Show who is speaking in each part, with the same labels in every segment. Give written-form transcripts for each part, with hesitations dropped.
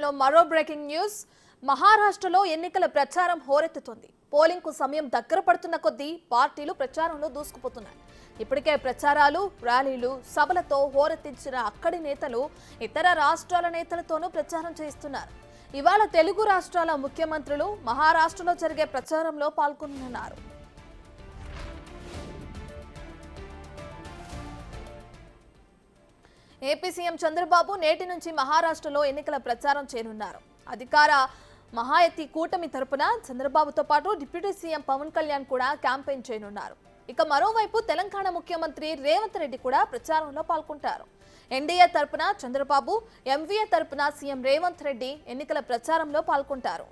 Speaker 1: బులెటిన్లో మరో breaking news. మహారాష్ట్రలో ఎన్నికల ప్రచారం హోరెత్తుతోంది. పోలింగ్ కు సమయం దగ్గర పడుతున్న కొద్దీ పార్టీలు ప్రచారంలో దూసుకుపోతున్నాయి. ఇప్పటికే ప్రచారాలు, ర్యాలీలు, సభలతో హోరెత్తించిన అక్కడి నేతలు ఇతర రాష్ట్రాల నేతలతోనూ ప్రచారం చేస్తున్నారు. ఇవాళ తెలుగు రాష్ట్రాల ముఖ్యమంత్రులు మహారాష్ట్రలో జరిగే ప్రచారంలో పాల్గొనున్నారు. ఏపీ సీఎం చంద్రబాబు నేటి నుంచి మహారాష్ట్రలో ఎన్నికల ప్రచారం చేయనున్నారు. అధికార మహాయతి కూటమి తరపున చంద్రబాబుతో పాటు డిప్యూటీ సీఎం పవన్ కళ్యాణ్ కూడా క్యాంపెయిన్ చేయనున్నారు. ఇక మరోవైపు తెలంగాణ ముఖ్యమంత్రి రేవంత్ రెడ్డి కూడా ప్రచారంలో పాల్గొంటారు. ఎన్డీఏ తరపున చంద్రబాబు, ఎంవీఏ తరపున సీఎం రేవంత్ రెడ్డి ఎన్నికల ప్రచారంలో పాల్గొంటారు.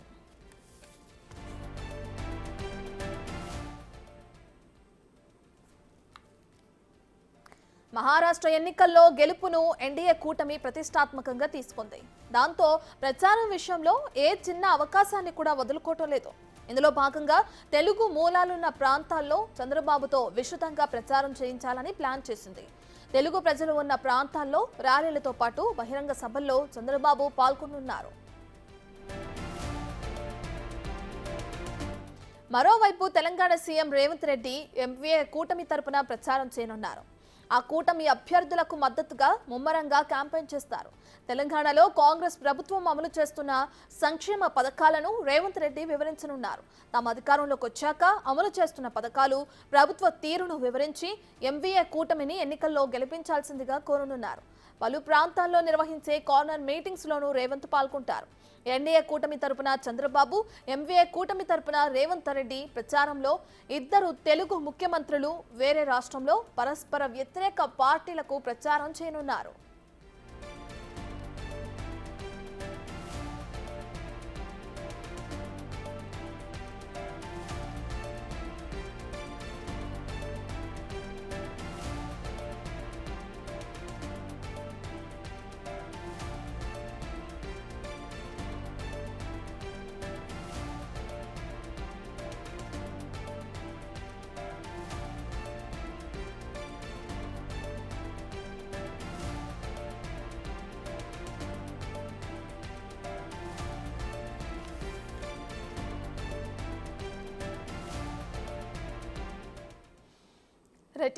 Speaker 1: మహారాష్ట్ర ఎన్నికల్లో గెలుపును ఎన్డీఏ కూటమి ప్రతిష్టాత్మకంగా తీసుకుంది. దాంతో ప్రచారం విషయంలో ఏ చిన్న అవకాశాన్ని కూడా వదులుకోవటం లేదు. ఇందులో భాగంగా తెలుగు మూలాలున్న ప్రాంతాల్లో చంద్రబాబుతో విస్తృతంగా ప్రచారం చేయించాలని ప్లాన్ చేసింది. తెలుగు ప్రజలు ఉన్న ప్రాంతాల్లో ర్యాలీలతో పాటు బహిరంగ సభల్లో చంద్రబాబు పాల్గొనున్నారు. మరోవైపు తెలంగాణ సీఎం రేవంత్ రెడ్డి ఎంవీఏ కూటమి తరపున ప్రచారం చేయనున్నారు. ఆ కూటమి అభ్యర్థులకు మద్దతుగా ముమ్మరంగా క్యాంపెయిన్ చేస్తారు. తెలంగాణలో కాంగ్రెస్ ప్రభుత్వం అమలు చేస్తున్న సంక్షేమ పథకాలను రేవంత్ రెడ్డి వివరించనున్నారు. తాము అధికారంలోకి వచ్చాక అమలు చేస్తున్న పథకాలు, ప్రభుత్వ తీరును వివరించి ఎంవీఏ కూటమిని ఎన్నికల్లో గెలిపించాల్సిందిగా కోరనున్నారు. పలు ప్రాంతాల్లో నిర్వహించే కార్నర్ మీటింగ్స్ లోనూ రేవంత్ పాల్గొంటారు. ఎన్డీఏ కూటమి తరపున చంద్రబాబు, ఎంవీఏ కూటమి తరపున రేవంత్ రెడ్డి ప్రచారంలో ఇద్దరు తెలుగు ముఖ్యమంత్రులు వేరే రాష్ట్రంలో పరస్పర వ్యతిరేక పార్టీలకు ప్రచారం చేయనున్నారు.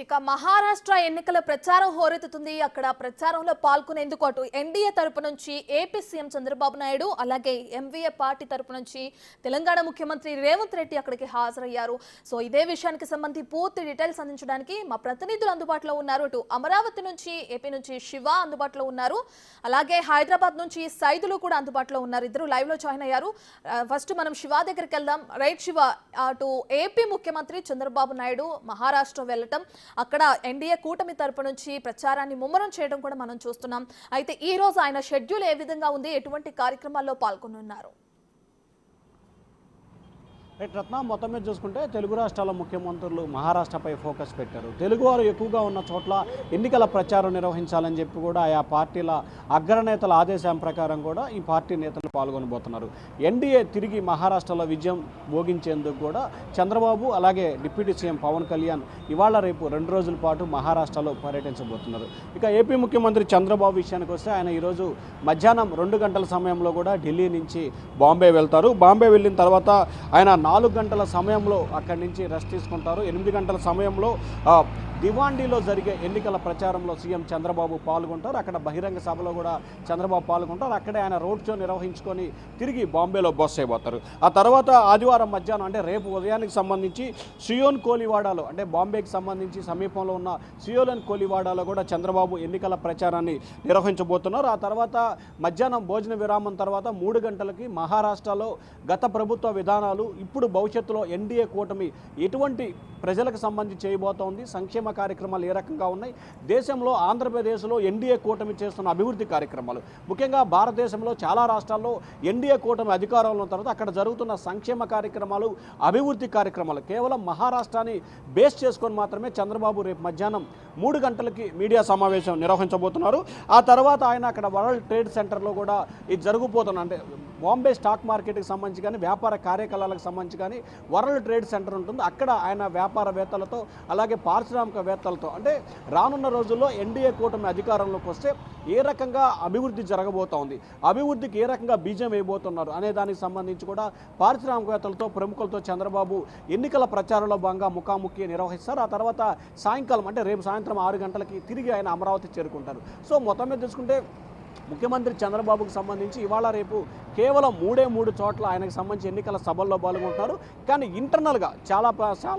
Speaker 1: ఇక మహారాష్ట్ర ఎన్నికల ప్రచారం హోరెత్తుతుంది. అక్కడ ప్రచారంలో పాల్గొనేందుకు అటు ఎన్డీఏ తరపు నుంచి ఏపీ సీఎం చంద్రబాబు నాయుడు, అలాగే ఎంవీఏ పార్టీ తరపు నుంచి తెలంగాణ ముఖ్యమంత్రి రేవంత్ రెడ్డి అక్కడికి హాజరయ్యారు. సో ఇదే విషయానికి సంబంధించి పూర్తి డీటెయిల్స్ అందించడానికి మా ప్రతినిధులు అందుబాటులో ఉన్నారు. అటు అమరావతి నుంచి, ఏపీ నుంచి శివ అందుబాటులో ఉన్నారు, అలాగే హైదరాబాద్ నుంచి సైదులు కూడా అందుబాటులో ఉన్నారు. ఇద్దరు లైవ్ లో జాయిన్ అయ్యారు. ఫస్ట్ మనం శివ దగ్గరికి వెళ్దాం. రైట్ శివ, అటు ఏపీ ముఖ్యమంత్రి చంద్రబాబు నాయుడు మహారాష్ట్ర వెళ్ళటం, అక్కడ ఎన్డీఏ కూటమి తరపు నుంచి ప్రచారాన్ని ముమ్మరం చేయడం కూడా మనం చూస్తున్నాం. అయితే ఈ రోజు ఆయన షెడ్యూల్ ఏ విధంగా ఉంది, ఎటువంటి కార్యక్రమాల్లో పాల్గొనున్నారు?
Speaker 2: రత్న, మొత్తం మీద చూసుకుంటే తెలుగు రాష్ట్రాల ముఖ్యమంత్రులు మహారాష్ట్రపై ఫోకస్ పెట్టారు. తెలుగువారు ఎక్కువగా ఉన్న చోట్ల ఎన్నికల ప్రచారం నిర్వహించాలని చెప్పి కూడా ఆయా పార్టీల అగ్రనేతల ఆదేశం ప్రకారం కూడా ఈ పార్టీ నేతలు పాల్గొనబోతున్నారు. ఎన్డీఏ తిరిగి మహారాష్ట్రలో విజయం భోగించేందుకు కూడా చంద్రబాబు, అలాగే డిప్యూటీ సీఎం పవన్ కళ్యాణ్ ఇవాళ రేపు 2 రోజుల పాటు మహారాష్ట్రలో పర్యటించబోతున్నారు. ఇక ఏపీ ముఖ్యమంత్రి చంద్రబాబు విషయానికి వస్తే ఆయన ఈరోజు మధ్యాహ్నం 2 గంటల సమయంలో కూడా ఢిల్లీ నుంచి బాంబే వెళ్తారు. బాంబే వెళ్ళిన తర్వాత ఆయన 4 గంటల సమయంలో అక్కడి నుంచి రెస్ట్ తీసుకుంటారు. 8 గంటల సమయంలో దివాండీలో జరిగే ఎన్నికల ప్రచారంలో సీఎం చంద్రబాబు పాల్గొంటారు. అక్కడ బహిరంగ సభలో కూడా చంద్రబాబు పాల్గొంటారు. అక్కడే ఆయన రోడ్ షో నిర్వహించుకొని తిరిగి బాంబేలో బస్ అయిపోతారు. ఆ తర్వాత ఆదివారం మధ్యాహ్నం, అంటే రేపు ఉదయానికి సంబంధించి సియోన్ కోలివాడాలో, అంటే బాంబేకి సంబంధించి సమీపంలో ఉన్న సియోన్ కోలివాడాలో కూడా చంద్రబాబు ఎన్నికల ప్రచారాన్ని నిర్వహించబోతున్నారు. ఆ తర్వాత మధ్యాహ్నం భోజన విరామం తర్వాత 3 గంటలకి మహారాష్ట్రలో గత ప్రభుత్వ విధానాలు, ఇప్పుడు భవిష్యత్తులో ఎన్డీఏ కూటమి ఎటువంటి ప్రజలకు సంబంధించి చేయబోతోంది, సంక్షేమ కార్యక్రమాలు ఏ రకంగా ఉన్నాయి, దేశంలో ఆంధ్రప్రదేశ్లో ఎన్డీఏ కూటమి చేస్తున్న అభివృద్ధి కార్యక్రమాలు, ముఖ్యంగా భారతదేశంలో చాలా రాష్ట్రాల్లో ఎన్డీఏ కూటమి అధికారంలో ఉన్న తర్వాత అక్కడ జరుగుతున్న సంక్షేమ కార్యక్రమాలు, అభివృద్ధి కార్యక్రమాలు కేవలం మహారాష్ట్రాన్ని బేస్ చేసుకొని మాత్రమే చంద్రబాబు రేపు మధ్యాహ్నం 3 గంటలకి మీడియా సమావేశం నిర్వహించబోతున్నారు. ఆ తర్వాత ఆయన అక్కడ వరల్డ్ ట్రేడ్ సెంటర్లో కూడా ఇది జరుగుపోతున్న, అంటే బాంబే స్టాక్ మార్కెట్కి సంబంధించి కానీ వ్యాపార కార్యకలాపాలకు సంబంధించి కానీ వరల్డ్ ట్రేడ్ సెంటర్ ఉంటుంది. అక్కడ ఆయన వ్యాపారవేత్తలతో అలాగే పారిశ్రామికవేత్తలతో అంటే రానున్న రోజుల్లో ఎన్డీఏ కూటమి అధికారంలోకి వస్తే ఏ రకంగా అభివృద్ధి జరగబోతోంది, అభివృద్ధికి ఏ రకంగా బీజం వేయబోతున్నారు అనే దానికి సంబంధించి కూడా పారిశ్రామికవేత్తలతో ప్రముఖులతో చంద్రబాబు ఎన్నికల ప్రచారంలో భాగంగా ముఖాముఖి నిర్వహిస్తారు. ఆ తర్వాత సాయంకాలం అంటే రేపు సాయంత్రం 6 గంటలకి తిరిగి ఆయన అమరావతి చేరుకుంటారు. సో మొత్తం మీద చూసుకుంటే ముఖ్యమంత్రి చంద్రబాబుకు సంబంధించి ఇవాళ రేపు కేవలం 3 చోట్ల ఆయనకు సంబంధించి ఎన్నికల సభల్లో పాల్గొంటున్నారు. కానీ ఇంటర్నల్గా చాలా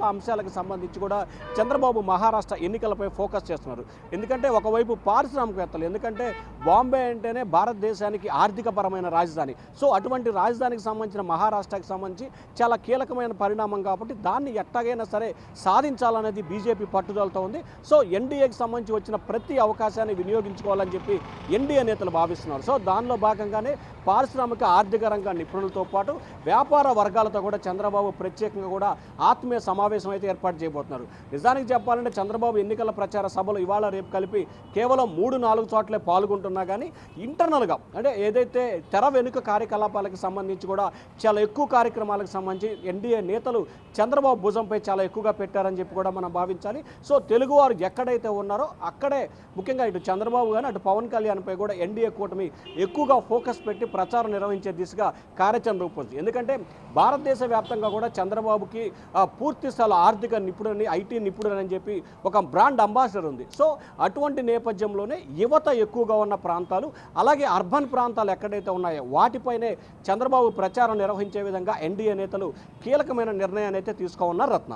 Speaker 2: అంశాలకు సంబంధించి కూడా చంద్రబాబు మహారాష్ట్ర ఎన్నికలపై ఫోకస్ చేస్తున్నారు. ఎందుకంటే ఒకవైపు పారిశ్రామికవేత్తలు, ఎందుకంటే బాంబే అంటేనే భారతదేశానికి ఆర్థికపరమైన రాజధాని. సో అటువంటి రాజధానికి సంబంధించిన మహారాష్ట్రకి సంబంధించి చాలా కీలకమైన పరిణామం కాబట్టి దాన్ని ఎట్టాగైనా సరే సాధించాలనేది బీజేపీ పట్టుదలతో ఉంది. సో ఎన్డీఏకి సంబంధించి వచ్చిన ప్రతి అవకాశాన్ని వినియోగించుకోవాలని చెప్పి ఎన్డీఏ నేతలు భావిస్తున్నారు. సో దానిలో భాగంగానే పారిశ్రామిక ఆర్థిక రంగ నిపుణులతో పాటు వ్యాపార వర్గాలతో కూడా చంద్రబాబు ప్రత్యేకంగా కూడా ఆత్మీయ సమావేశం అయితే ఏర్పాటు చేయబోతున్నారు. నిజానికి చెప్పాలంటే చంద్రబాబు ఎన్నికల ప్రచార సభలు ఇవాళ రేపు కలిపి కేవలం 3-4 చోట్లే పాల్గొంటున్నా కానీ ఇంటర్నల్గా అంటే ఏదైతే తెర వెనుక కార్యకలాపాలకు సంబంధించి కూడా చాలా ఎక్కువ కార్యక్రమాలకు సంబంధించి ఎన్డీఏ నేతలు చంద్రబాబు భుజంపై చాలా ఎక్కువగా పెట్టారని చెప్పి కూడా మనం భావించాలి. సో తెలుగువారు ఎక్కడైతే ఉన్నారో అక్కడే ముఖ్యంగా ఇటు చంద్రబాబు కానీ అటు పవన్ కళ్యాణ్పై కూడా ఎన్డీఏ కూటమి ఎక్కువగా ఫోకస్ పెట్టి ప్రచారం నిర్వహించే దిశగా కార్యాచరణ రూపొందింది. ఎందుకంటే భారతదేశ వ్యాప్తంగా కూడా చంద్రబాబుకి పూర్తి స్థల ఆర్థిక నిపుణుని, ఐటీ నిపుణుడు అని చెప్పి ఒక బ్రాండ్ అంబాసిడర్ ఉంది. సో అటువంటి నేపథ్యంలోనే యువత ఎక్కువగా ఉన్న ప్రాంతాలు అలాగే అర్బన్ ప్రాంతాలు ఎక్కడైతే ఉన్నాయో వాటిపైనే చంద్రబాబు ప్రచారం నిర్వహించే విధంగా ఎన్డీఏ నేతలు కీలకమైన నిర్ణయాన్ని అయితే తీసుకోనున్నారు రత్న.